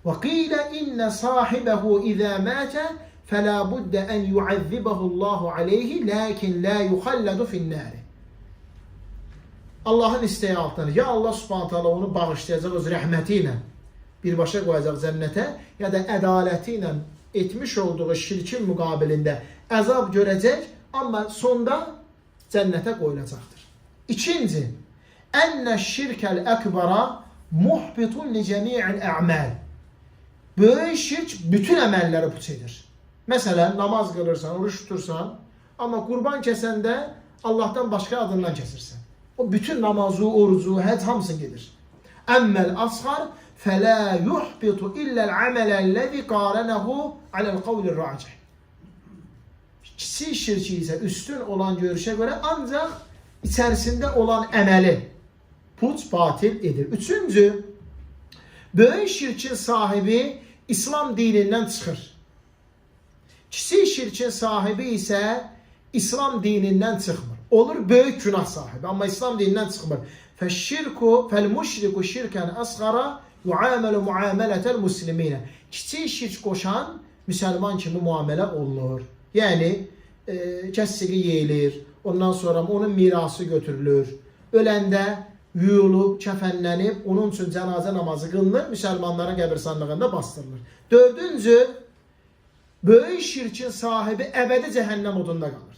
Və qilə innə sahibəhu izə mətə fələ buddə ən yuəzzibəhullahu aleyhi lakin la yuxallədu finnəri. Allahın istəyi altındadır. Ya Allah subhanət hala onu bağışlayacaq öz rəhməti ilə birbaşa qoyacaq cənnətə, ya da ədaləti ilə etmiş olduğu şirkin müqabilində əzab görəcək, amma sonda cənnətə qoyulacaqdır. İkinci, ənnə şirkəl əkbara muhbitun li cəmi'il ə'məl. Böyük şirk bütün əməlləri puç edir. Məsələn, namaz qılırsan, oruç tutursan, amma qurban kəsəndə Allahdan başqa adından kəsirsən. O bütün namazı, orucu, həc hamısı gedir. Əmməl asğar fələ yuhbitu illəl əmələl-ləzi qarənəhu aləl qavlir racih. Kiçik şirki isə üstün olan görüşə görə ancaq içərisində olan əməli puç batil edir. Üçüncü, böyük şirkin sahibi İslam dinindən çıxır. Kiçik şirkin sahibi isə İslam dinindən çıxmır. Olur böyük günah sahibi, amma İslam dinindən çıxmır. Fəl-müşriku şirkən əsğara yu'aməlu muamelətəl musliminə. Kiçik şirk qoşan müsəlman kimi muamələ olunur. Yəni, kəssigi yeyilir, ondan sonra onun mirası götürülür. Öləndə yuyulub, kəfənlənib, onun üçün cənazə namazı qılınır, müsəlmanların qəbirstanlığında bastırılır. Dördüncü, böyük şirkin sahibi əbədi cəhənnəm odunda qalır.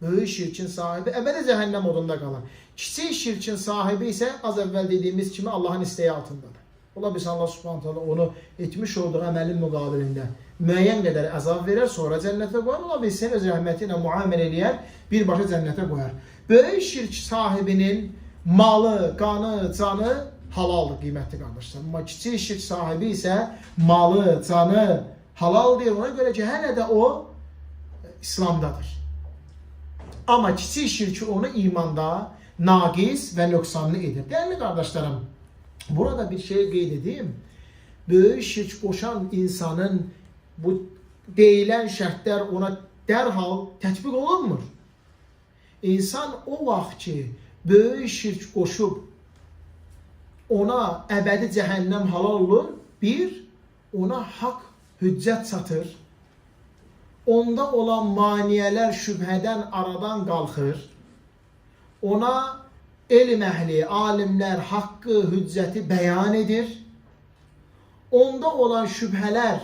Böyük şirkin sahibi əbədi cəhənnəm odunda qalır. Kiçik şirkin sahibi isə az əvvəl dediyimiz kimi Allahın istəyi altındadır. Ola bilsin Allah subhanət hala onu etmiş olduğu əməlin müqabilində müəyyən qədər əzab verər, sonra cənnətə qoyar. Ola bilsin öz rəhməti ilə muamil eləyər, birbaşa cənnətə qoyar. Böyük şirk sahibinin malı, qanı, canı halaldır, qiymətli qardaşlar. Amma kiçik şirk sahibi isə malı, canı halal deyir. Ona görə ki, hələ də o İslamdadır. Amma kiçik şirki onu imanda naqis və nöqsanlı edir. Dəyərli qardaşlarım, burada bir şey qeyd edeyim. Böyük şirk qoşan insanın bu deyilən şərtlər ona dərhal tətbiq olunmur. İnsan o vaxt ki, böyük şirk qoşub ona əbədi cəhənnəm halal olur, bir, ona haqq hüccət çatır, onda olan maniyələr şübhədən aradan qalxır, ona elm əhli, alimlər haqqı, hüccəti bəyan edir, onda olan şübhələr,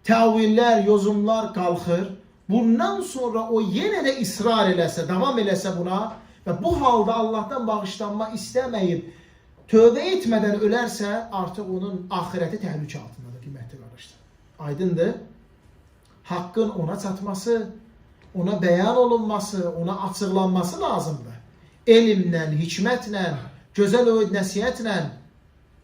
təvillər, yozumlar qalxır, bundan sonra o yenə də israr eləsə, davam eləsə buna və bu halda Allahdan bağışlanma istəməyib, tövbə etmədən ölərsə, artıq onun ahirəti təhlükə altındadır, qiymətli qardaşlar. Aydındır? Haqqın ona çatması, ona bəyan olunması, ona açıqlanması lazımdır. Elmlə, hikmətlə, gözəl övd nəsiyyətlə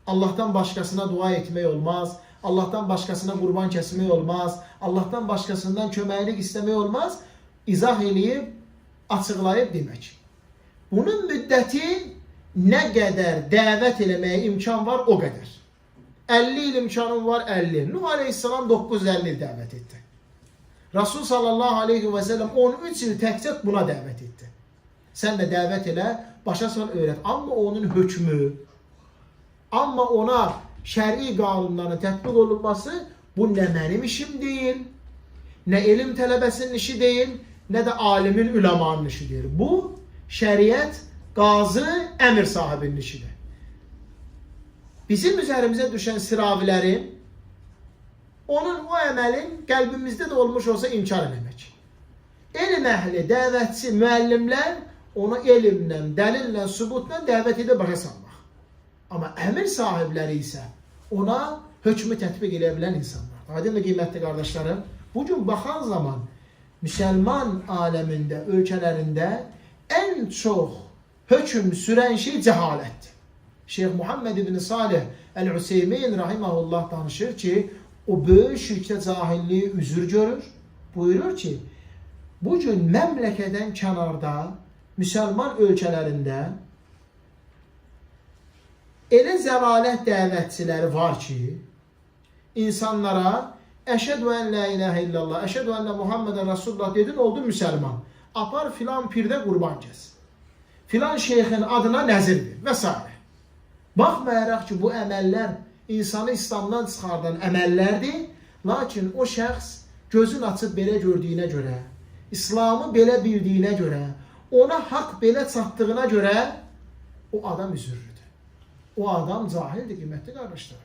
Allahdan başqasına dua etmək olmaz, Allahdan başqasına qurban kəsmək olmaz, Allahdan başqasından köməklik istəmək olmaz, izah eləyib, açıqlayıb demək. Bunun müddəti nə qədər dəvət eləməyə imkan var, o qədər. 50 il imkanım var, 50. Nuh aleyhissalam 950 il dəvət etdi. Rasul sallallahu aleyhi və səlləm 13 il təkcə buna dəvət etdi. Sən də dəvət elə, başa sal öyrət. Amma onun hökmü, amma ona şəri qanunların tətbiq olunması, bu nə mənim işim deyil, nə elm tələbəsinin işi deyil, nə də alimin, üləmanın işi deyil. Bu, şəriət, qazı, əmir sahibinin işidir. Bizim üzərimizə düşən sıravilərin, onun o əməlin qəlbimizdə də olmuş olsa inkar eləmək. Elm əhli, dəvətçi, müəllimlər onu elmlə, dəlillə, sübutla dəvət edib başa salmaq. Amma əmir sahibləri isə ona hökmü tətbiq edə bilən insanlar. Aydındır qiymətli qardaşlarım, bugün baxan zaman müsəlman aləmində, ölkələrində ən çox hökm sürən şey cəhalətdir. Şeyh Muhammed ibn Salih el-Hüseymin rahimahullah danışır ki, o böyük şirkə cahilliyi üzür görür. Buyurur ki, bugün məmləkədən kənarda, müsəlman ölkələrində elə zəlalət dəvətçiləri var ki, insanlara əşhədü ən la ilahə illallah, əşhədü ən Muhammedən Rasulullah dedin, oldu müsəlman. Apar filan pirdə qurban kəs. Filan şeyxin adına nəzirdir və s. Baxmayaraq ki, bu əməllər insanı İslamdan çıxardan əməllərdir, lakin o şəxs gözün açıb belə gördüyünə görə, İslamı belə bildiyinə görə, ona haqq belə çatdığına görə o adam üzürlüdür. O adam cahildir, qiymətli qardaşlar.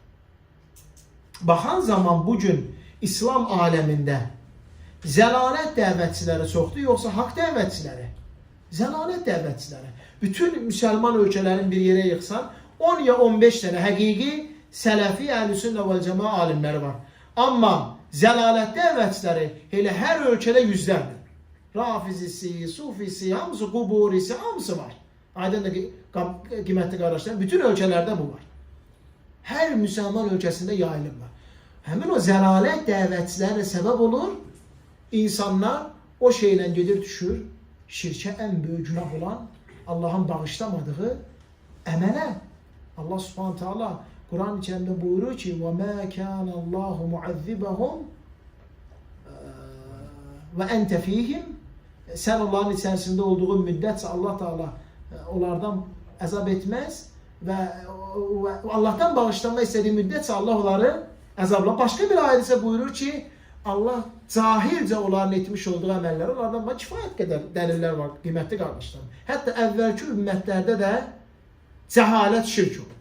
Baxan zaman bugün İslam aləmində zəlalət dəvətçiləri çoxdur, yoxsa haqq dəvətçiləri? Zəlalət dəvətçiləri. Bütün müsəlman ölkələrin bir yerə yıxsan, 10 ya 15 dənə həqiqi sələfi, əhlüsünnə vəl cəma alimləri var. Amma zəlalət dəvətçiləri elə hər ölkədə yüzlərdir. Rafizisi, sufisi, hamısı, quburisi, hamısı var. Aydın da qiymətli qardaşlar, bütün ölkələrdə bu var. Hər müsəlman ölkəsində yayılırlar. Həmin o zəlalət dəvətçilərlə səbəb olur, insanlar o şeylə gedir düşür, şirkə ən böyük günah olan, Allahın bağışlamadığı əmələ. Allah subhanahu teala Kur'an-ı Kerim'de buyuruyor ki وَمَا كَانَ اللّٰهُ مُعَذِّبَهُمْ وَاَنْتَ ف۪يهِمْ Sen Allah'ın içerisinde olduğun müddetçe Allah Teala onlardan azap etmez ve Allah'tan bağışlanma istediği müddetçe Allah onları azapla. Başka bir ayet ise buyurur ki Allah cahilce onların etmiş olduğu əməlləri onlardan kifayət qədər dəlillər var, qiymətli qardaşlarım. Hətta əvvəlki ümmətlərdə də cəhalət şirk olur.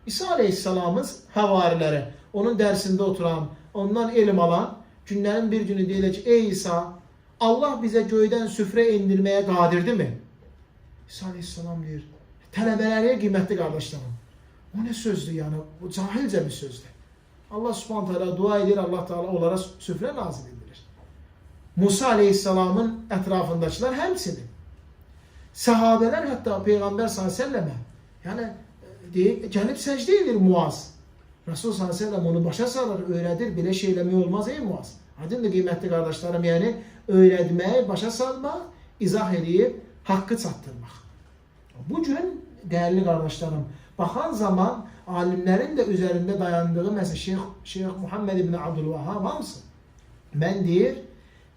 İsa Aleyhisselam'ın havariləri, onun dərsində oturan, ondan elm alan, günlərin bir günü deyilir ki, ey İsa, Allah bizə göydən süfrə indirməyə qadirdir mi? İsa Aleyhisselam deyir, tələbələriyə qiymətli qardaşlarım. O nə sözdür yəni? Bu cahilcə bir sözdür. Allah subhanahu teala dua edir, Allah Teala onlara süfrə nazil edilir. Musa Aleyhisselam'ın ətrafındakılar həmçinin. Sahabələr hətta Peyğəmbər s.ə.və yəni gəlib səcdə edir Muaz. Resul s.ə.v onu başa salır, öyrədir, belə şey eləmək olmaz ey Muaz. Aydındır qiymətli qardaşlarım, yəni öyrətmək, başa salmaq, izah edib, haqqı çatdırmaq. Bugün, dəyərli qardaşlarım, baxan zaman alimlərin də üzərində dayandığı məsəl Şeyx Muhammed ibn Abdülvahhab hamısı. Mən deyir,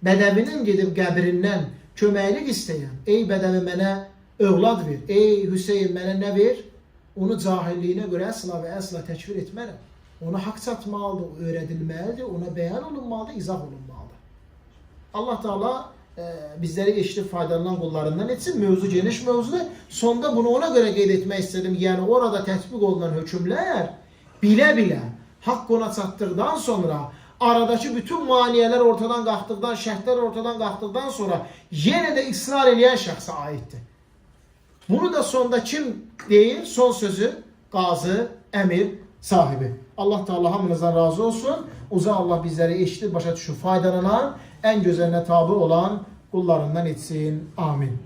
bədəvinin gedib qəbrindən köməklik istəyən, ey bədəvi mənə övlad ver, ey Hüseyin mənə nə ver? Onu cahilliyinə görə əsla və əsla təkfir etmərəm. Ona haqq çatmalıdır, öyrədilməlidir, ona bəyan olunmalıdır, izah olunmalıdır. Allah Teala bizləri eşitib faydalanan qullarından etsin. Mövzu geniş mövzudur. Sonda bunu ona görə qeyd etmək istedim. Yəni orada tətbiq olunan hökmlər bilə-bilə haqq ona çatdıqdan sonra, aradakı bütün maniyələr ortadan qalxdıqdan, şərtlər ortadan qalxdıqdan sonra yenə də israr eləyən şəxsə aiddir. Bunu da sonda kim deyir? Son sözü qazı, əmir sahibi. Allah Teala hamınızdan razı olsun. Uza Allah bizləri eşitib, başa düşüb, faydalanan, ən gözəlinə tabi olan qullarından etsin. Amin.